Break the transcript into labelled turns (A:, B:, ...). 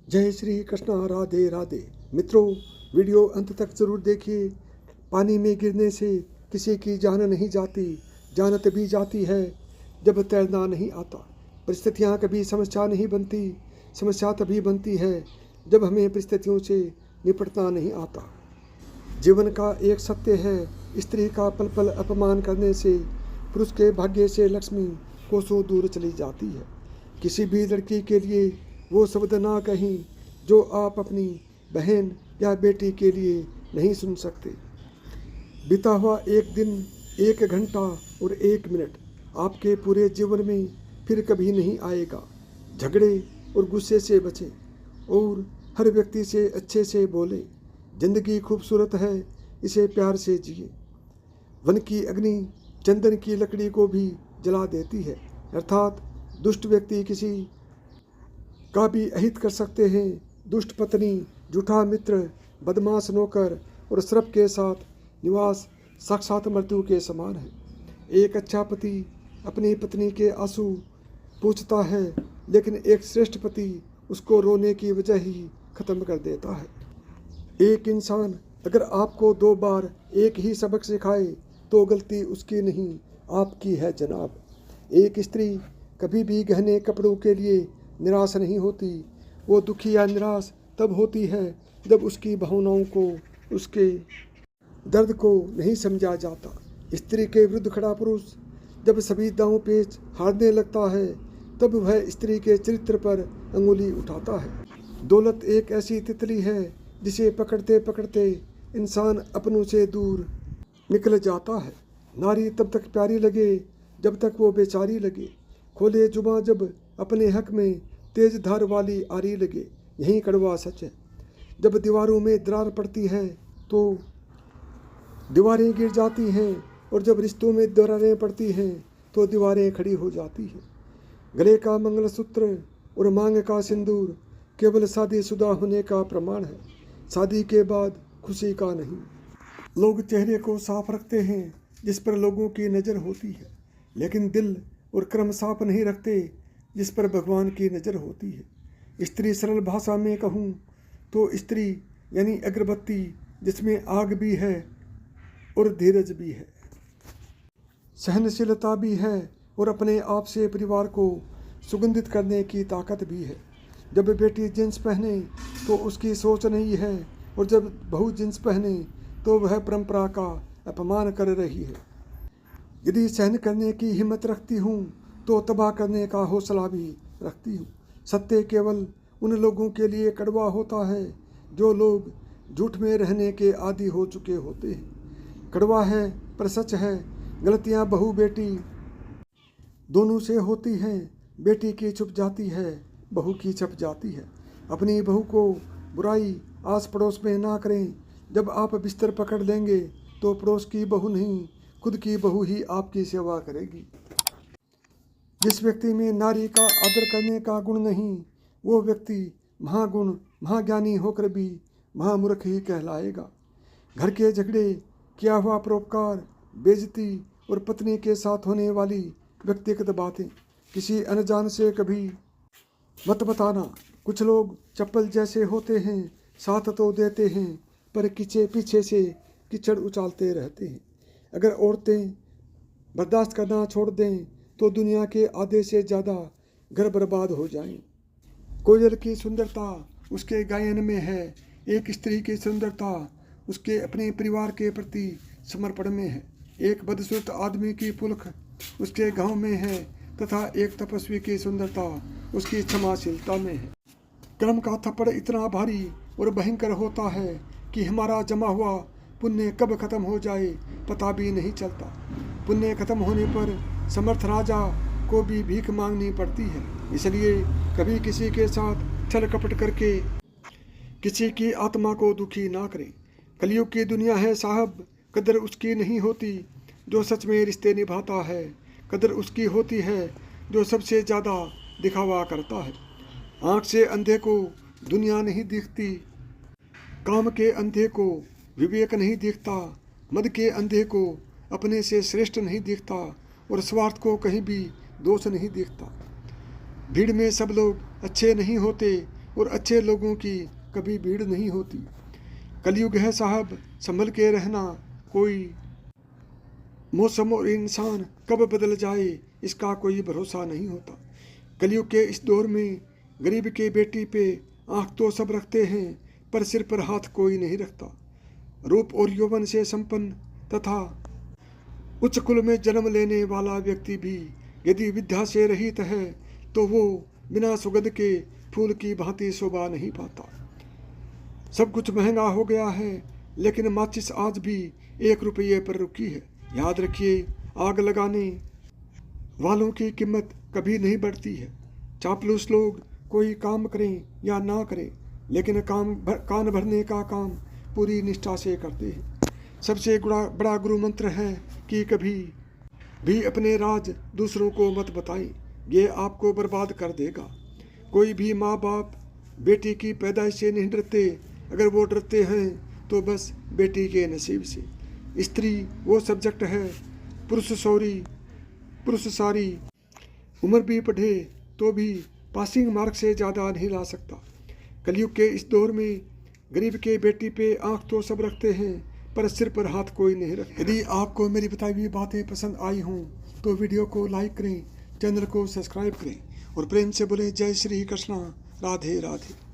A: जय श्री कृष्णा, राधे राधे। मित्रों, वीडियो अंत तक जरूर देखिए। पानी में गिरने से किसी की जान नहीं जाती, जान तभी जाती है जब तैरना नहीं आता। परिस्थितियाँ कभी समस्या नहीं बनती, समस्या तभी बनती है जब हमें परिस्थितियों से निपटना नहीं आता। जीवन का एक सत्य है, स्त्री का पल पल अपमान करने से पुरुष के भाग्य से लक्ष्मी कोसों दूर चली जाती है। किसी भी लड़की के लिए वो शब्द ना कहीं जो आप अपनी बहन या बेटी के लिए नहीं सुन सकते। बीता हुआ एक दिन, एक घंटा और एक मिनट आपके पूरे जीवन में फिर कभी नहीं आएगा। झगड़े और गुस्से से बचें और हर व्यक्ति से अच्छे से बोलें। जिंदगी खूबसूरत है, इसे प्यार से जिए। वन की अग्नि चंदन की लकड़ी को भी जला देती है, अर्थात दुष्ट व्यक्ति किसी का भी अहित कर सकते हैं। दुष्ट पत्नी, झूठा मित्र, बदमाश नौकर और श्रप के साथ निवास साक्षात मृत्यु के समान है। एक अच्छा पति अपनी पत्नी के आंसू पूछता है, लेकिन एक श्रेष्ठ पति उसको रोने की वजह ही खत्म कर देता है। एक इंसान अगर आपको 2 बार एक ही सबक सिखाए तो गलती उसकी नहीं, आपकी है जनाब। एक स्त्री कभी भी गहने कपड़ों के लिए निराश नहीं होती। वो दुखी या निराश तब होती है जब उसकी भावनाओं को, उसके दर्द को नहीं समझा जाता। स्त्री के विरुद्ध खड़ा पुरुष जब सभी दांव पेच हारने लगता है, तब वह स्त्री के चरित्र पर अंगुली उठाता है। दौलत एक ऐसी तितली है जिसे पकड़ते पकड़ते इंसान अपनों से दूर निकल जाता है। नारी तब तक प्यारी लगे जब तक वो बेचारी लगे। खोले जुबां जब अपने हक में तेज धार वाली आरी लगे, यही कड़वा सच है। जब दीवारों में दरार पड़ती है तो दीवारें गिर जाती हैं, और जब रिश्तों में दरारें पड़ती हैं तो दीवारें खड़ी हो जाती हैं। गले का मंगलसूत्र और मांग का सिंदूर केवल शादीशुदा होने का प्रमाण है, शादी के बाद खुशी का नहीं। लोग चेहरे को साफ रखते हैं जिस पर लोगों की नज़र होती है, लेकिन दिल और कर्म साफ नहीं रखते जिस पर भगवान की नज़र होती है। स्त्री सरल भाषा में कहूँ तो स्त्री यानी अगरबत्ती जिसमें आग भी है और धीरज भी है, सहनशीलता भी है और अपने आप से परिवार को सुगंधित करने की ताकत भी है। जब बेटी जींस पहने तो उसकी सोच नहीं है, और जब बहू जींस पहने तो वह परंपरा का अपमान कर रही है। यदि सहन करने की हिम्मत रखती हूँ तो तबाह करने का हौसला भी रखती हूँ। सत्य केवल उन लोगों के लिए कड़वा होता है जो लोग झूठ में रहने के आदी हो चुके होते हैं। कड़वा है पर सच है। गलतियाँ बहू बेटी दोनों से होती हैं। बेटी की छुप जाती है, बहू की छप जाती है। अपनी बहू को बुराई आस पड़ोस में ना करें। जब आप बिस्तर पकड़ लेंगे तो पड़ोस की बहू नहीं, खुद की बहू ही आपकी सेवा करेगी। जिस व्यक्ति में नारी का आदर करने का गुण नहीं, वो व्यक्ति महागुण महाज्ञानी होकर भी महामूर्ख ही कहलाएगा। घर के झगड़े, किया हुआ परोपकार, बेइज्जती और पत्नी के साथ होने वाली व्यक्तिगत बातें किसी अनजान से कभी मत बताना। कुछ लोग चप्पल जैसे होते हैं, साथ तो देते हैं पर पीछे से कीचड़ उछालते रहते हैं। अगर औरतें बर्दाश्त करना छोड़ दें तो दुनिया के आधे से ज़्यादा घर बर्बाद हो जाएं। कोयल की सुंदरता उसके गायन में है, एक स्त्री की सुंदरता उसके अपने परिवार के प्रति समर्पण में है। एक बदसूरत आदमी की पुलक उसके गांव में है, तथा एक तपस्वी की सुंदरता उसकी क्षमाशीलता में है। कर्म का थप्पड़ इतना भारी और भयंकर होता है कि हमारा जमा हुआ पुण्य कब खत्म हो जाए पता भी नहीं चलता। पुण्य खत्म होने पर समर्थ राजा को भी भीख मांगनी पड़ती है। इसलिए कभी किसी के साथ छल कपट करके किसी की आत्मा को दुखी ना करें। कलयुग की दुनिया है साहब, कदर उसकी नहीं होती जो सच में रिश्ते निभाता है। कदर उसकी होती है जो सबसे ज़्यादा दिखावा करता है। आँख से अंधे को दुनिया नहीं दिखती, काम के अंधे को विवेक नहीं दिखता, मद के अंधे को अपने से श्रेष्ठ नहीं दिखता, और स्वार्थ को कहीं भी दोष नहीं दिखता। भीड़ में सब लोग अच्छे नहीं होते, और अच्छे लोगों की कभी भीड़ नहीं होती। कलयुग है साहब, संभल के रहना, कोई मौसम और इंसान कब बदल जाए इसका कोई भरोसा नहीं होता। कलयुग के इस दौर में गरीब के बेटी पे आंख तो सब रखते हैं, पर सिर पर हाथ कोई नहीं रखता। रूप और यौवन से संपन्न तथा उच्च कुल में जन्म लेने वाला व्यक्ति भी यदि विद्या से रहित है तो वो बिना सुगंध के फूल की भांति शोभा नहीं पाता। सब कुछ महंगा हो गया है, लेकिन माचिस आज भी 1 रुपये पर रुकी है। याद रखिए, आग लगाने वालों की कीमत कभी नहीं बढ़ती है। चापलूस लोग कोई काम करें या ना करें, लेकिन कान भरने का काम पूरी निष्ठा से करते हैं। सबसे बड़ा गुरु मंत्र है कि कभी भी अपने राज दूसरों को मत बताएं, ये आपको बर्बाद कर देगा। कोई भी माँ बाप बेटी की पैदाइश से नहीं डरते, अगर वो डरते हैं तो बस बेटी के नसीब से। स्त्री वो सब्जेक्ट है, पुरुष सारी उम्र भी पढ़े तो भी पासिंग मार्क से ज़्यादा नहीं ला सकता। कलयुग के इस दौर में गरीब के बेटी पे आंख तो सब रखते हैं, पर सिर पर हाथ कोई नहीं रखता। यदि आपको मेरी बताई हुई बातें पसंद आई हों तो वीडियो को लाइक करें, चैनल को सब्सक्राइब करें और प्रेम से बोलें जय श्री कृष्णा, राधे राधे।